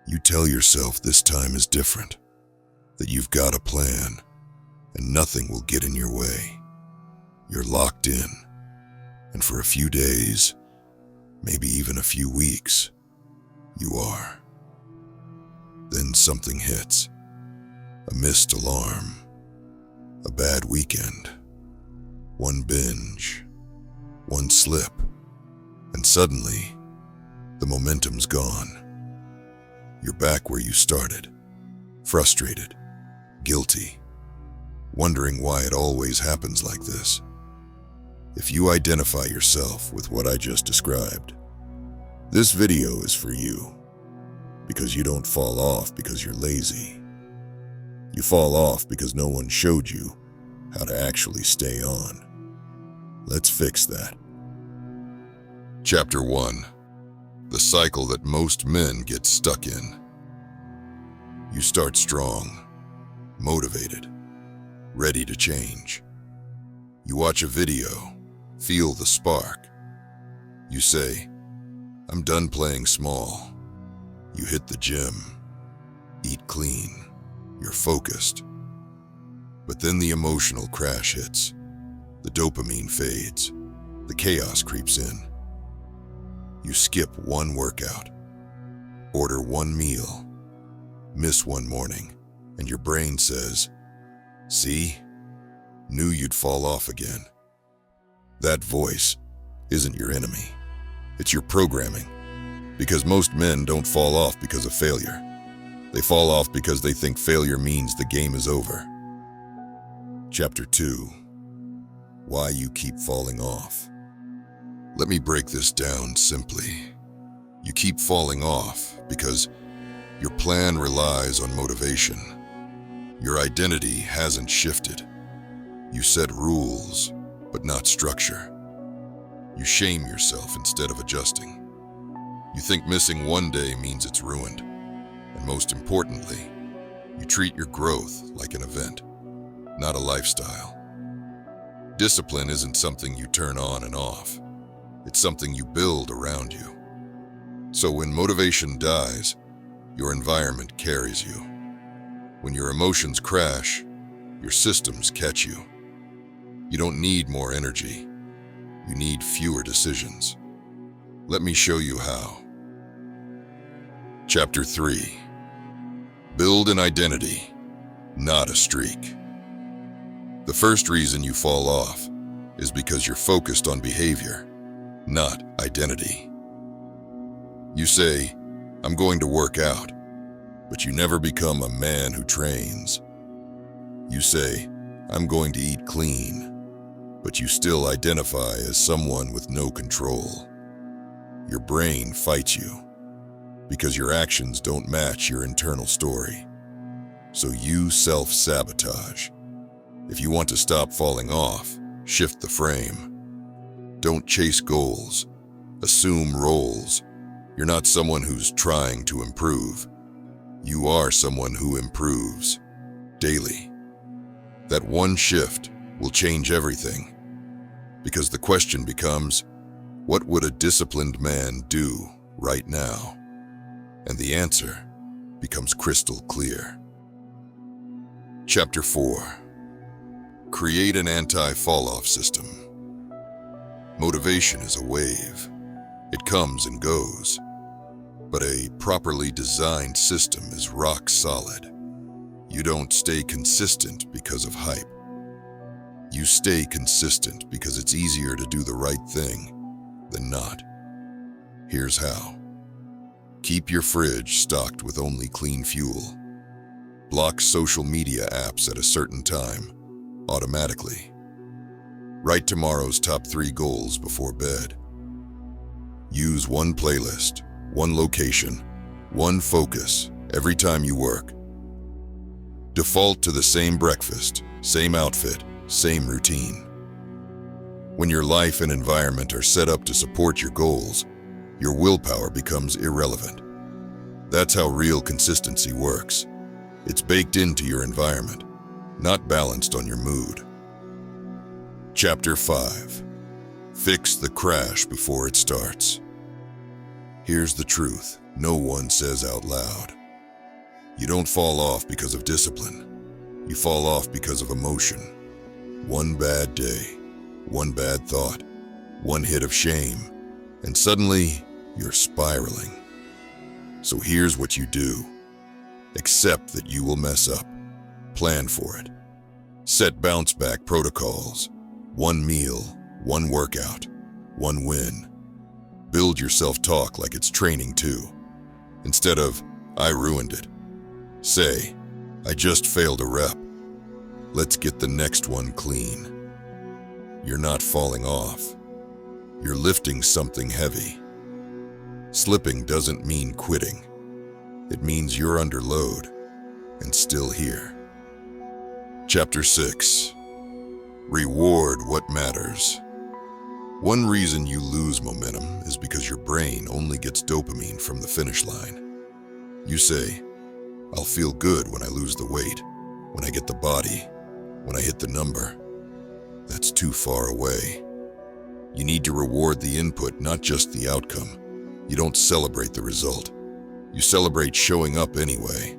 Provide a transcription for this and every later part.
You tell yourself this time is different, that you've got a plan, and nothing will get in your way. You're locked in, and for a few days, maybe even a few weeks, you are. Then something hits. A missed alarm. A bad weekend. One binge. One slip. And suddenly, the momentum's gone. You're back where you started. Frustrated. Guilty. Wondering why it always happens like this. If you identify yourself with what I just described, this video is for you. Because you don't fall off because you're lazy. You fall off because no one showed you how to actually stay on. Let's fix that. Chapter 1. The cycle that most men get stuck in. You start strong, motivated, ready to change. You watch a video, feel the spark. You say, I'm done playing small. You hit the gym, eat clean, you're focused. But then the emotional crash hits, the dopamine fades, the chaos creeps in. You skip one workout, order one meal, miss one morning, and your brain says, see, knew you'd fall off again. That voice isn't your enemy, it's your programming. Because most men don't fall off because of failure. They fall off because they think failure means the game is over. Chapter 2. Why you keep falling off. Let me break this down simply. You keep falling off because your plan relies on motivation. Your identity hasn't shifted. You set rules, but not structure. You shame yourself instead of adjusting. You think missing one day means it's ruined. And most importantly, you treat your growth like an event, not a lifestyle. Discipline isn't something you turn on and off. It's something you build around you. So when motivation dies, your environment carries you. When your emotions crash, your systems catch you. You don't need more energy. You need fewer decisions. Let me show you how. Chapter 3. Build an identity, not a streak. The first reason you fall off is because you're focused on behavior, not identity. You say, I'm going to work out, but you never become a man who trains. You say, I'm going to eat clean, but you still identify as someone with no control. Your brain fights you because your actions don't match your internal story. So you self-sabotage. If you want to stop falling off, shift the frame. Don't chase goals. Assume roles. You're not someone who's trying to improve. You are someone who improves daily. That one shift will change everything. Because the question becomes, what would a disciplined man do right now? And the answer becomes crystal clear. Chapter 4. Create an anti-fall-off system. Motivation is a wave. It comes and goes. But a properly designed system is rock solid. You don't stay consistent because of hype. You stay consistent because it's easier to do the right thing than not. Here's how. Keep your fridge stocked with only clean fuel. Block social media apps at a certain time, automatically. Write tomorrow's top 3 goals before bed. Use one playlist, one location, one focus every time you work. Default to the same breakfast, same outfit, same routine. When your life and environment are set up to support your goals, your willpower becomes irrelevant. That's how real consistency works. It's baked into your environment, not balanced on your mood. Chapter 5. Fix the crash before it starts. Here's the truth. no one says out loud. You don't fall off because of discipline. You fall off because of emotion. One bad day, one bad thought, one hit of shame, and suddenly you're spiraling. So here's what you do. Accept that you will mess up. Plan for it. Set bounce-back protocols. One meal, one workout, one win. Build your self-talk like it's training too. Instead of, I ruined it. Say, I just failed a rep. Let's get the next one clean. You're not falling off. You're lifting something heavy. Slipping doesn't mean quitting. It means you're under load and still here. Chapter 6. Reward what matters. One reason you lose momentum is because your brain only gets dopamine from the finish line. You say, I'll feel good when I lose the weight, when I get the body, when I hit the number. That's too far away. You need to reward the input, not just the outcome. You don't celebrate the result. You celebrate showing up anyway.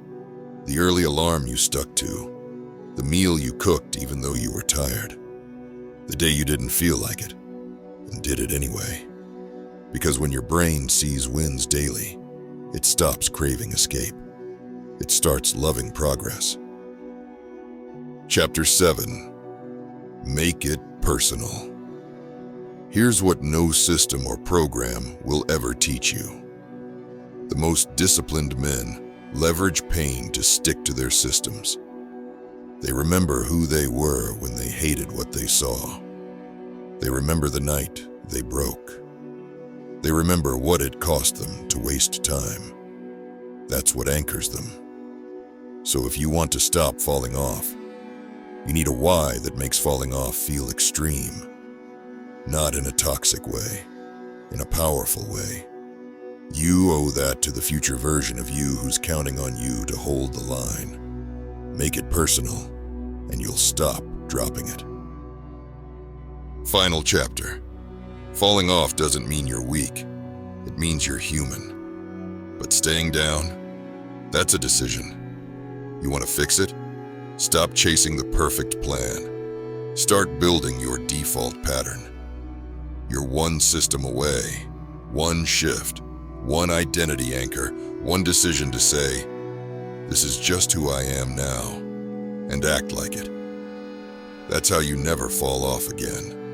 The early alarm you stuck to. The meal you cooked even though you were tired. The day you didn't feel like it, and did it anyway. Because when your brain sees wins daily, it stops craving escape. It starts loving progress. Chapter 7. Make it personal. Here's what no system or program will ever teach you. The most disciplined men leverage pain to stick to their systems. They remember who they were when they hated what they saw. They remember the night they broke. They remember what it cost them to waste time. That's what anchors them. So if you want to stop falling off, you need a why that makes falling off feel extreme. Not in a toxic way, in a powerful way. You owe that to the future version of you who's counting on you to hold the line. Make it personal, and you'll stop dropping it. Final chapter. Falling off doesn't mean you're weak. It means you're human. But staying down, that's a decision. You want to fix it? Stop chasing the perfect plan. Start building your default pattern. You're one system away, one shift, one identity anchor, one decision to say, this is just who I am now, and act like it. That's how you never fall off again.